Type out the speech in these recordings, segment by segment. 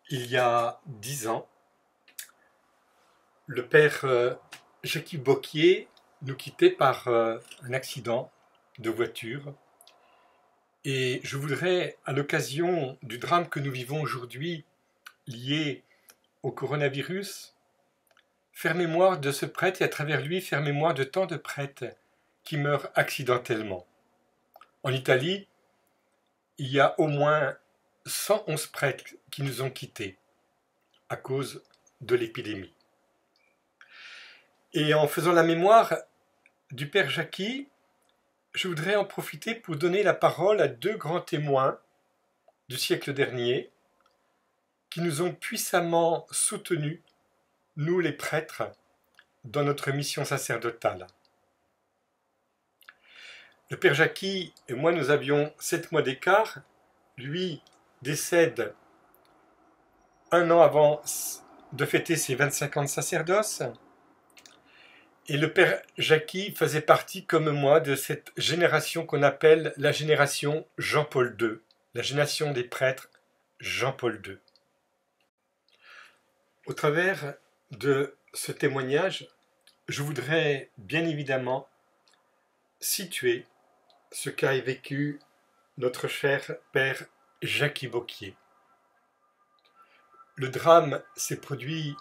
Il y a 10 ans, le père Jackie Bocquier nous quittait par un accident de voiture. Et je voudrais, à l'occasion du drame que nous vivons aujourd'hui, lié au coronavirus, faire mémoire de ce prêtre et à travers lui faire mémoire de tant de prêtres qui meurent accidentellement. En Italie, il y a au moins 111 prêtres qui nous ont quittés à cause de l'épidémie. Et en faisant la mémoire du père Jackie, je voudrais en profiter pour donner la parole à deux grands témoins du siècle dernier qui nous ont puissamment soutenus, nous les prêtres, dans notre mission sacerdotale. Le père Jackie et moi, nous avions 7 mois d'écart. Lui décède un an avant de fêter ses 25 ans de sacerdoce. Et le père Jackie faisait partie, comme moi, de cette génération qu'on appelle la génération Jean-Paul II, la génération des prêtres Jean-Paul II. Au travers de ce témoignage, je voudrais bien évidemment situer ce qu'a vécu notre cher père Jackie Bocquier. Le drame s'est produit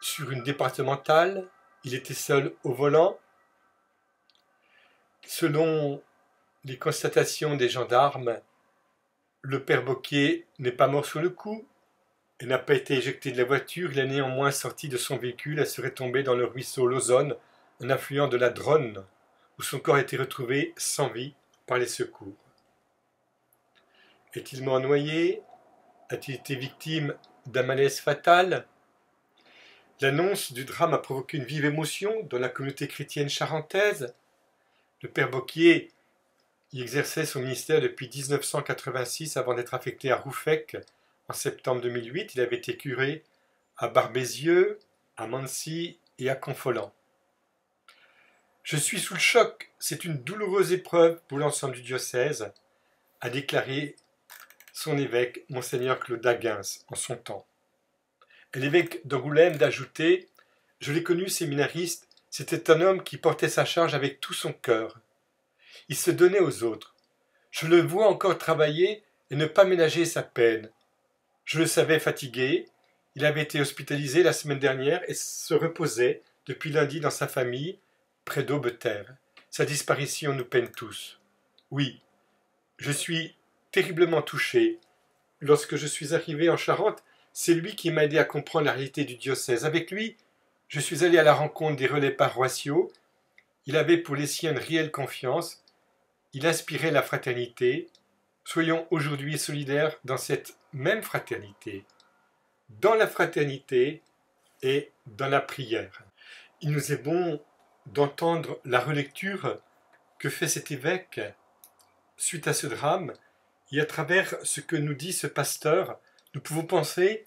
sur une départementale, il était seul au volant. Selon les constatations des gendarmes, le père Bocquier n'est pas mort sur le coup et n'a pas été éjecté de la voiture. Il est néanmoins sorti de son véhicule et serait tombé dans le ruisseau Lausanne, un affluent de la Dronne, où son corps a été retrouvé sans vie par les secours. Est-il mort noyé? A-t-il été victime d'un malaise fatal? L'annonce du drame a provoqué une vive émotion dans la communauté chrétienne charentaise. Le père Bocquier y exerçait son ministère depuis 1986 avant d'être affecté à Rouffec en septembre 2008. Il avait été curé à Barbézieux, à Mancy et à Confolens. Je suis sous le choc, c'est une douloureuse épreuve pour l'ensemble du diocèse, a déclaré son évêque, monseigneur Claude Daguens, en son temps. Et l'évêque d'Angoulême d'ajouter: « Je l'ai connu séminariste, c'était un homme qui portait sa charge avec tout son cœur. Il se donnait aux autres. Je le vois encore travailler et ne pas ménager sa peine. Je le savais fatigué, il avait été hospitalisé la semaine dernière et se reposait depuis lundi dans sa famille, près d'Aubeterre. Sa disparition nous peine tous. Oui, je suis terriblement touché. Lorsque je suis arrivé en Charente, c'est lui qui m'a aidé à comprendre la réalité du diocèse. Avec lui, je suis allé à la rencontre des relais paroissiaux. Il avait pour les siens une réelle confiance. Il inspirait la fraternité. Soyons aujourd'hui solidaires dans cette même fraternité, dans la fraternité et dans la prière. Il nous est bon d'entendre la relecture que fait cet évêque suite à ce drame, et à travers ce que nous dit ce pasteur, nous pouvons penser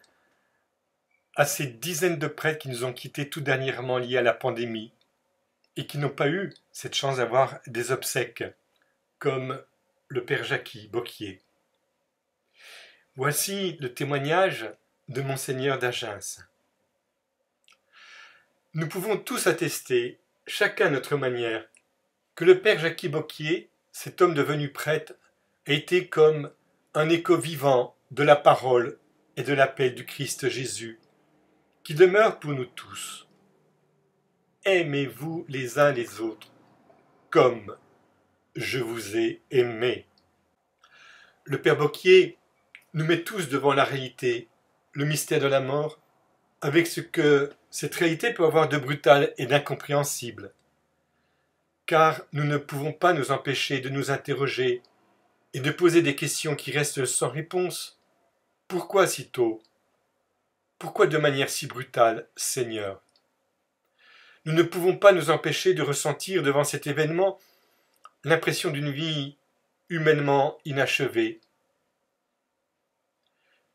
à ces dizaines de prêtres qui nous ont quittés tout dernièrement liés à la pandémie et qui n'ont pas eu cette chance d'avoir des obsèques, comme le père Jackie Bocquier. Voici le témoignage de monseigneur d'Agens. Nous pouvons tous attester, chacun à notre manière, que le père Jackie Bocquier, cet homme devenu prêtre, a été comme un écho vivant de la parole et de l'appel du Christ Jésus, qui demeure pour nous tous. Aimez-vous les uns les autres, comme je vous ai aimé. Le père Bocquier nous met tous devant la réalité, le mystère de la mort, avec ce que cette réalité peut avoir de brutal et d'incompréhensible. Car nous ne pouvons pas nous empêcher de nous interroger et de poser des questions qui restent sans réponse. Pourquoi si tôt? Pourquoi de manière si brutale, Seigneur? Nous ne pouvons pas nous empêcher de ressentir devant cet événement l'impression d'une vie humainement inachevée.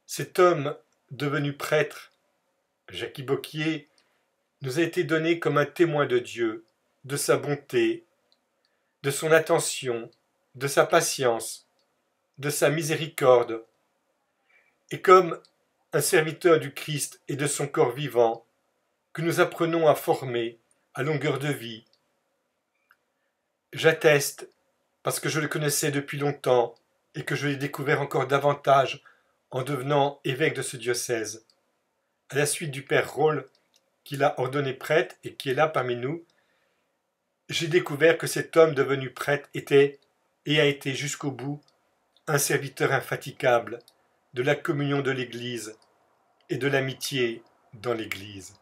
Cet homme devenu prêtre, Jackie Bocquier, nous a été donné comme un témoin de Dieu, de sa bonté, de son attention, de sa patience, de sa miséricorde. Et comme un serviteur du Christ et de son corps vivant, que nous apprenons à former à longueur de vie, j'atteste, parce que je le connaissais depuis longtemps et que je l'ai découvert encore davantage en devenant évêque de ce diocèse, à la suite du père Rolle qu'il a ordonné prêtre et qui est là parmi nous, j'ai découvert que cet homme devenu prêtre était et a été jusqu'au bout un serviteur infatigable de la communion de l'Église et de l'amitié dans l'Église.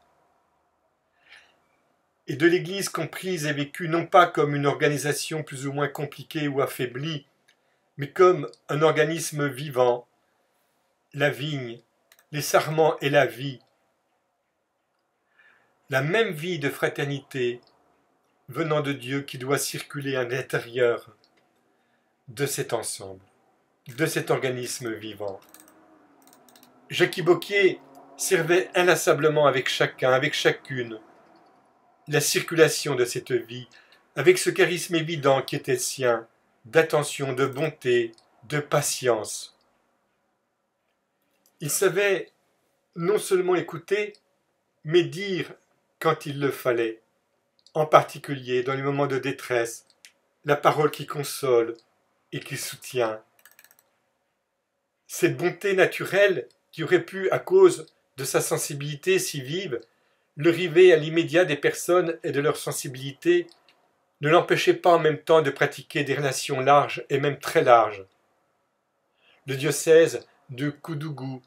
Et de l'Église comprise et vécue non pas comme une organisation plus ou moins compliquée ou affaiblie, mais comme un organisme vivant, la vigne, les sarments et la vie, la même vie de fraternité venant de Dieu qui doit circuler à l'intérieur de cet ensemble, de cet organisme vivant. Jackie Bocquier servait inlassablement avec chacun, avec chacune, la circulation de cette vie, avec ce charisme évident qui était sien, d'attention, de bonté, de patience. Il savait non seulement écouter, mais dire quand il le fallait, en particulier dans les moments de détresse, la parole qui console et qui soutient. Cette bonté naturelle qui aurait pu, à cause de sa sensibilité si vive, le river à l'immédiat des personnes et de leur sensibilité, ne l'empêchait pas en même temps de pratiquer des relations larges et même très larges. Le diocèse de Koudougou,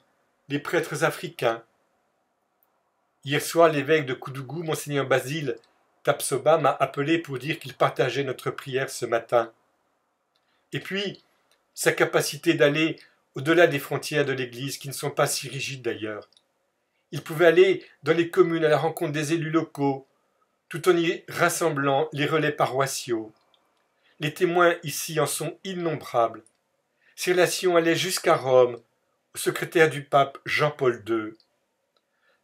les prêtres africains. Hier soir, l'évêque de Koudougou, monseigneur Basile Tapsoba, m'a appelé pour dire qu'il partageait notre prière ce matin. Et puis, sa capacité d'aller au-delà des frontières de l'Église, qui ne sont pas si rigides d'ailleurs. Il pouvait aller dans les communes à la rencontre des élus locaux, tout en y rassemblant les relais paroissiaux. Les témoins ici en sont innombrables. Ses relations allaient jusqu'à Rome, au secrétaire du pape Jean-Paul II.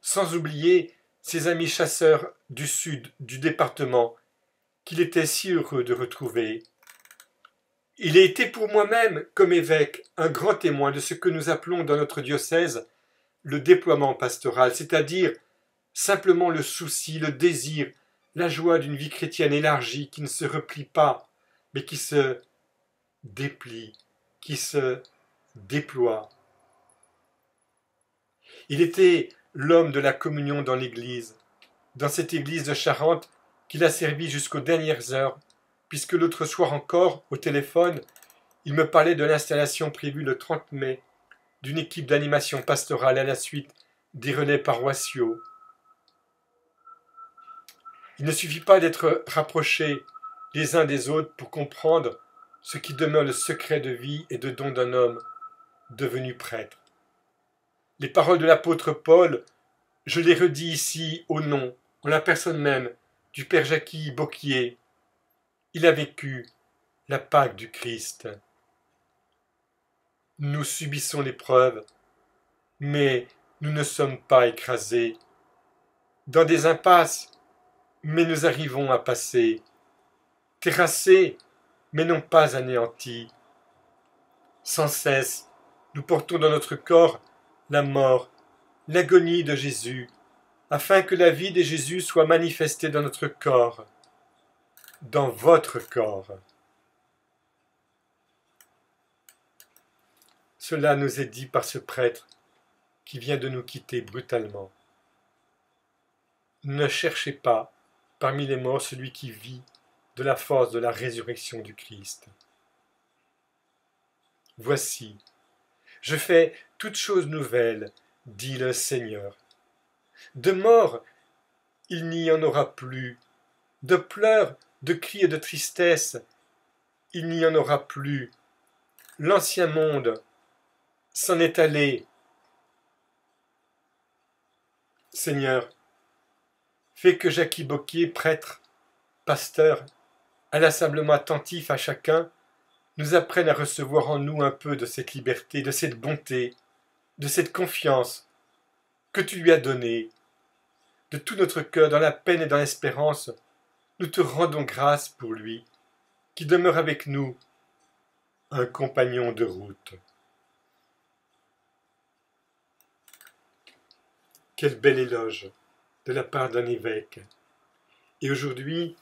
Sans oublier ses amis chasseurs du sud du département, qu'il était si heureux de retrouver. Il a été pour moi-même, comme évêque, un grand témoin de ce que nous appelons dans notre diocèse le déploiement pastoral, c'est-à-dire simplement le souci, le désir, la joie d'une vie chrétienne élargie qui ne se replie pas, mais qui se déplie, qui se déploie. Il était l'homme de la communion dans l'Église, dans cette Église de Charente qu'il a servi jusqu'aux dernières heures, puisque l'autre soir encore, au téléphone, il me parlait de l'installation prévue le 30 mai d'une équipe d'animation pastorale à la suite des relais paroissiaux. Il ne suffit pas d'être rapprochés les uns des autres pour comprendre ce qui demeure le secret de vie et de don d'un homme devenu prêtre. Les paroles de l'apôtre Paul, je les redis ici au nom, en la personne même, du père Jackie Bocquier. Il a vécu la Pâque du Christ. Nous subissons l'épreuve, mais nous ne sommes pas écrasés. Dans des impasses, mais nous arrivons à passer. Terrassés, mais non pas anéantis. Sans cesse, nous portons dans notre corps la mort, l'agonie de Jésus, afin que la vie de Jésus soit manifestée dans notre corps, dans votre corps. Cela nous est dit par ce prêtre qui vient de nous quitter brutalement. Ne cherchez pas parmi les morts celui qui vit de la force de la résurrection du Christ. Voici, je fais toutes choses nouvelles, dit le Seigneur. De mort, il n'y en aura plus. De pleurs, de cris et de tristesse, il n'y en aura plus. L'ancien monde s'en est allé. Seigneur, fais que Jackie Bocquier, prêtre, pasteur, inlassablement attentif à chacun, nous apprenne à recevoir en nous un peu de cette liberté, de cette bonté, de cette confiance que tu lui as donnée. De tout notre cœur, dans la peine et dans l'espérance, nous te rendons grâce pour lui, qui demeure avec nous, un compagnon de route. Quel bel éloge de la part d'un évêque. Et aujourd'hui,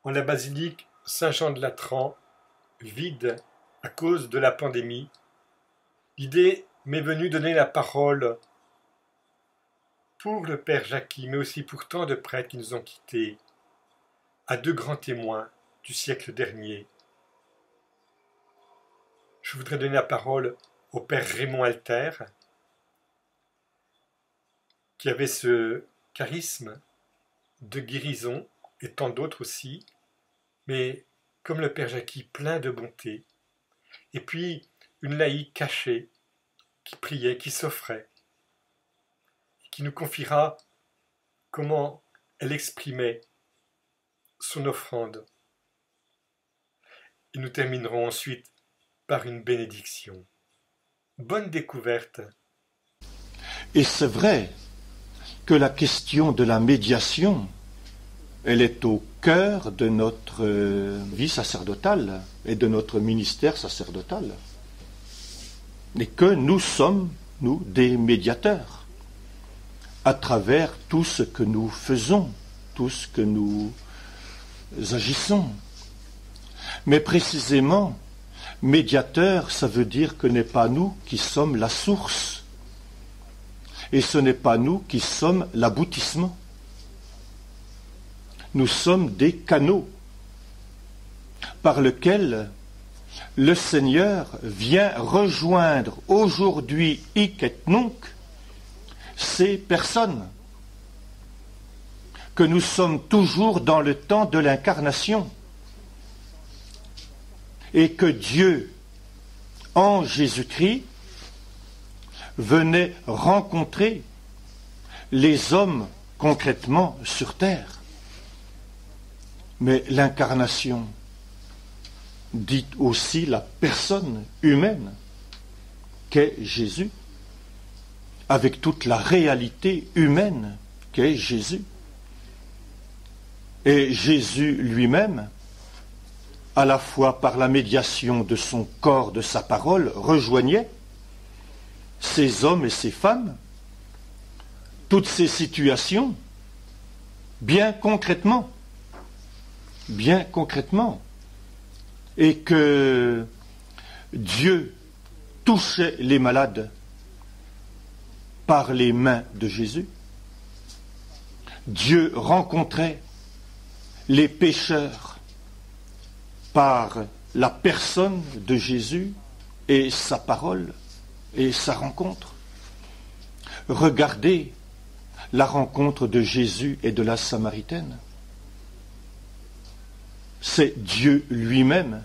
en la basilique Saint-Jean-de-Latran, vide à cause de la pandémie, l'idée m'est venue donner la parole pour le Père Jacqui, mais aussi pour tant de prêtres qui nous ont quittés, à deux grands témoins du siècle dernier. Je voudrais donner la parole au Père Raymond Alter, qui avait ce charisme de guérison, et tant d'autres aussi, mais comme le Père Jacqui, plein de bonté. Et puis, une laïque cachée, qui priait, qui s'offrait, qui nous confiera comment elle exprimait son offrande. Et nous terminerons ensuite par une bénédiction. Bonne découverte. Et c'est vrai que la question de la médiation, elle est au cœur de notre vie sacerdotale et de notre ministère sacerdotal. Et que nous sommes, nous, des médiateurs à travers tout ce que nous faisons, tout ce que nous agissons. Mais précisément, médiateur, ça veut dire que n'est pas nous qui sommes la source. Et ce n'est pas nous qui sommes l'aboutissement. Nous sommes des canaux par lesquels le Seigneur vient rejoindre aujourd'hui hic et nunc ces personnes, que nous sommes toujours dans le temps de l'incarnation et que Dieu, en Jésus-Christ, venait rencontrer les hommes concrètement sur terre. Mais l'incarnation dit aussi la personne humaine qu'est Jésus, avec toute la réalité humaine qu'est Jésus. Et Jésus lui-même, à la fois par la médiation de son corps, de sa parole, rejoignait ces hommes et ces femmes, toutes ces situations, bien concrètement, et que Dieu touchait les malades par les mains de Jésus. Dieu rencontrait les pécheurs par la personne de Jésus et sa parole et sa rencontre. Regardez la rencontre de Jésus et de la Samaritaine. C'est Dieu lui-même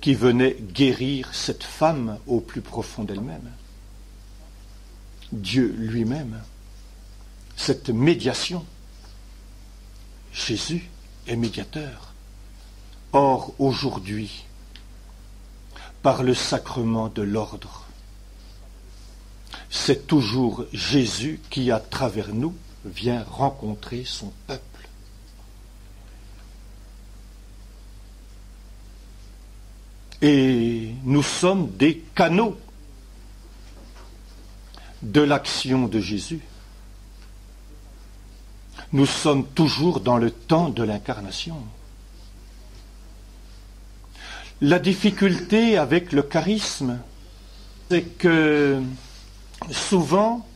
qui venait guérir cette femme au plus profond d'elle-même. Dieu lui-même, cette médiation. Jésus est médiateur. Or, aujourd'hui, par le sacrement de l'ordre, c'est toujours Jésus qui, à travers nous, vient rencontrer son peuple. Et nous sommes des canaux de l'action de Jésus. Nous sommes toujours dans le temps de l'incarnation. La difficulté avec le charisme, c'est que souvent,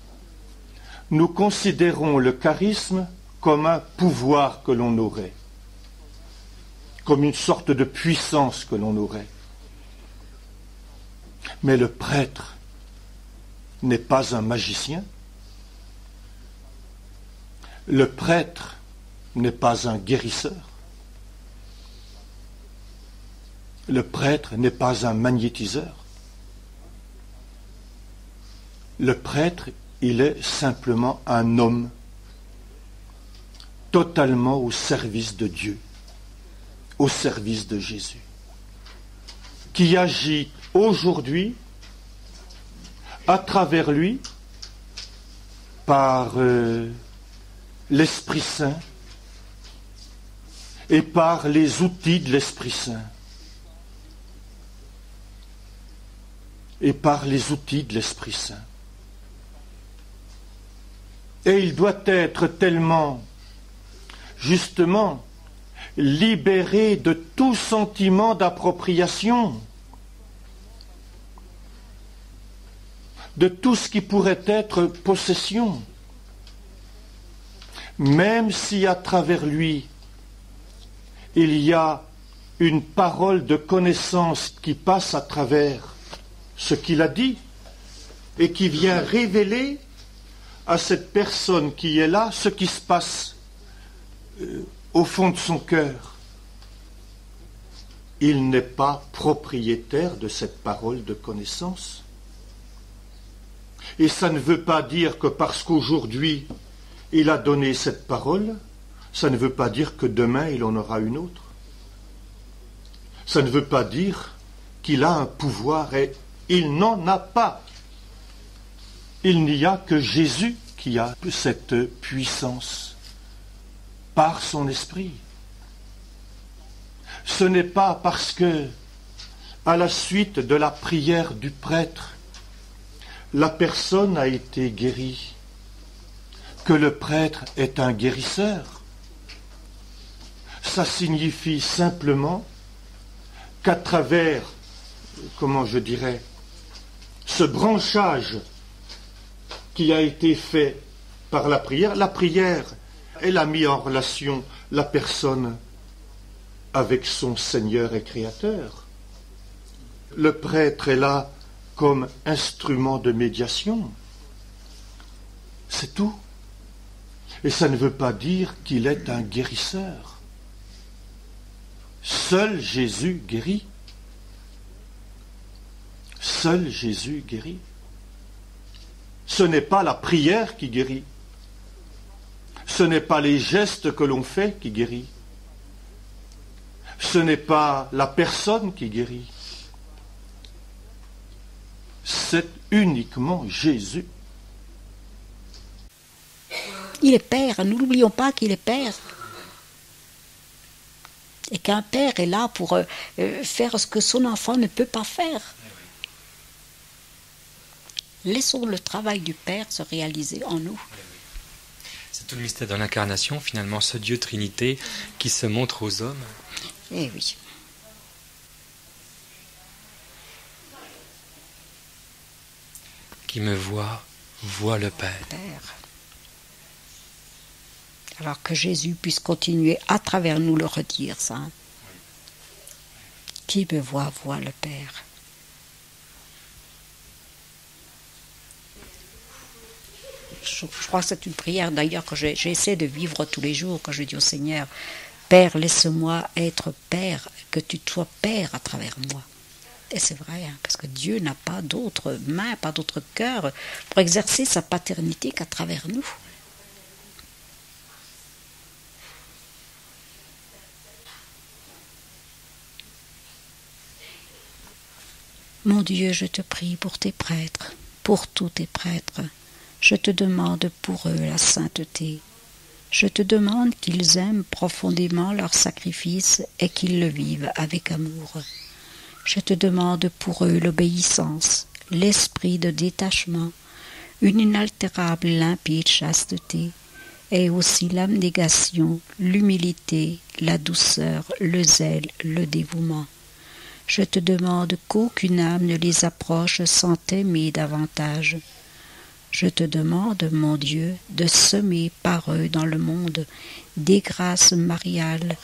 nous considérons le charisme comme un pouvoir que l'on aurait, comme une sorte de puissance que l'on aurait. Mais le prêtre n'est pas un magicien. Le prêtre n'est pas un guérisseur. Le prêtre n'est pas un magnétiseur. Le prêtre, il est simplement un homme totalement au service de Dieu, au service de Jésus, qui agit aujourd'hui à travers lui, par l'Esprit Saint et par les outils de l'Esprit Saint. Et par les outils de l'Esprit Saint. Et il doit être tellement, justement, libéré de tout sentiment d'appropriation, de tout ce qui pourrait être possession, même si à travers lui, il y a une parole de connaissance qui passe à travers ce qu'il a dit et qui vient révéler à cette personne qui est là ce qui se passe au fond de son cœur. Il n'est pas propriétaire de cette parole de connaissance. Et ça ne veut pas dire que parce qu'aujourd'hui il a donné cette parole, ça ne veut pas dire que demain il en aura une autre. Ça ne veut pas dire qu'il a un pouvoir, et il n'en a pas. Il n'y a que Jésus qui a cette puissance par son esprit. Ce n'est pas parce que, à la suite de la prière du prêtre, la personne a été guérie, que le prêtre est un guérisseur. Ça signifie simplement qu'à travers, comment je dirais, ce branchage qui a été fait par la prière, elle a mis en relation la personne avec son Seigneur et Créateur. Le prêtre est là comme instrument de médiation. C'est tout. Et ça ne veut pas dire qu'il est un guérisseur. Seul Jésus guérit. Seul Jésus guérit. Ce n'est pas la prière qui guérit. Ce n'est pas les gestes que l'on fait qui guérit. Ce n'est pas la personne qui guérit. C'est uniquement Jésus. Il est Père, nous n'oublions pas qu'il est Père. Et qu'un Père est là pour faire ce que son enfant ne peut pas faire. Laissons le travail du Père se réaliser en nous. C'est tout le mystère de l'incarnation, finalement, ce Dieu Trinité qui se montre aux hommes. Eh oui. Qui me voit, voit le Père. Père. Alors que Jésus puisse continuer à travers nous le redire, ça. Hein. Qui me voit, voit le Père. Je crois que c'est une prière d'ailleurs que j'essaie de vivre tous les jours, quand je dis au Seigneur, Père, laisse-moi être Père, que tu sois Père à travers moi. Et c'est vrai, hein, parce que Dieu n'a pas d'autre main, pas d'autre cœur pour exercer sa paternité qu'à travers nous. Mon Dieu, je te prie pour tes prêtres, pour tous tes prêtres. Je te demande pour eux la sainteté. Je te demande qu'ils aiment profondément leur sacrifice et qu'ils le vivent avec amour. Je te demande pour eux l'obéissance, l'esprit de détachement, une inaltérable limpide chasteté, et aussi l'abnégation, l'humilité, la douceur, le zèle, le dévouement. Je te demande qu'aucune âme ne les approche sans t'aimer davantage. Je te demande, mon Dieu, de semer par eux dans le monde des grâces mariales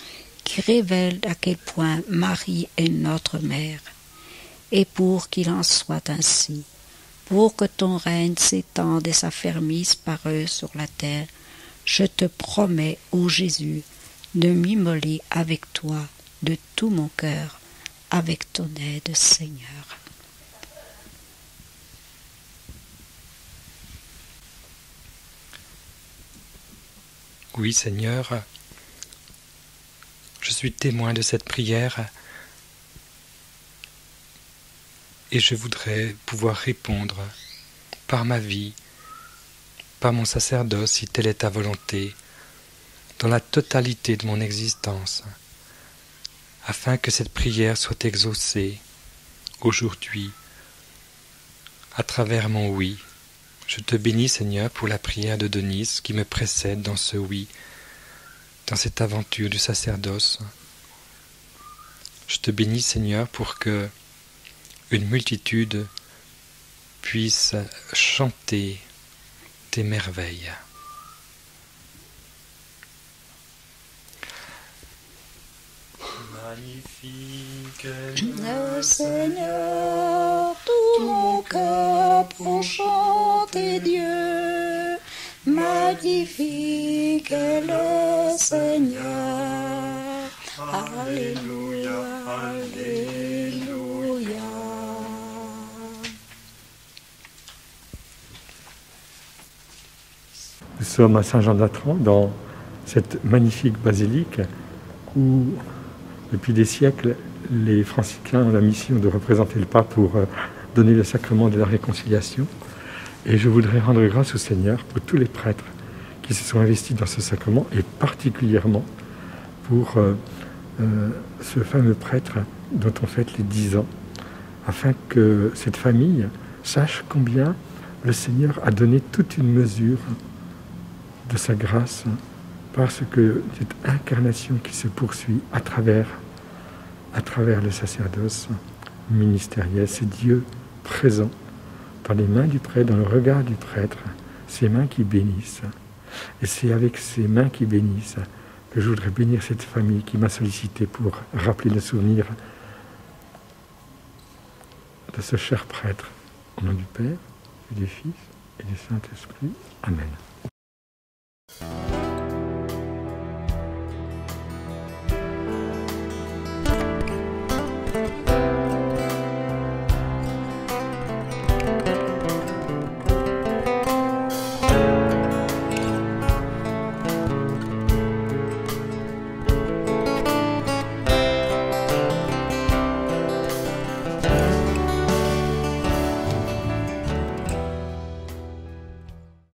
qui révèlent à quel point Marie est notre mère. Et pour qu'il en soit ainsi, pour que ton règne s'étende et s'affermisse par eux sur la terre, je te promets, ô Jésus, de m'immoler avec toi de tout mon cœur, avec ton aide, Seigneur. Oui, Seigneur, je suis témoin de cette prière et je voudrais pouvoir répondre par ma vie, par mon sacerdoce, si telle est ta volonté, dans la totalité de mon existence, afin que cette prière soit exaucée aujourd'hui, à travers mon oui, Je te bénis, Seigneur, pour la prière de Denise qui me précède dans ce oui, dans cette aventure du sacerdoce. Je te bénis, Seigneur, pour que une multitude puisse chanter tes merveilles. Magnifique est Le Seigneur, tout mon cœur pour chanter Dieu. Magnifique est le Seigneur. Alléluia, Alléluia. Nous sommes à Saint-Jean-d'Atran, dans cette magnifique basilique où, depuis des siècles, les franciscains ont la mission de représenter le pape pour donner le sacrement de la réconciliation. Et je voudrais rendre grâce au Seigneur pour tous les prêtres qui se sont investis dans ce sacrement, et particulièrement pour ce fameux prêtre dont on fête les 10 ans, afin que cette famille sache combien le Seigneur a donné toute une mesure de sa grâce, parce que cette incarnation qui se poursuit à travers le sacerdoce ministériel, c'est Dieu présent dans les mains du prêtre, dans le regard du prêtre, ces mains qui bénissent. Et c'est avec ces mains qui bénissent que je voudrais bénir cette famille qui m'a sollicité pour rappeler le souvenir de ce cher prêtre. Au nom du Père, et du Fils, et du Saint-Esprit. Amen.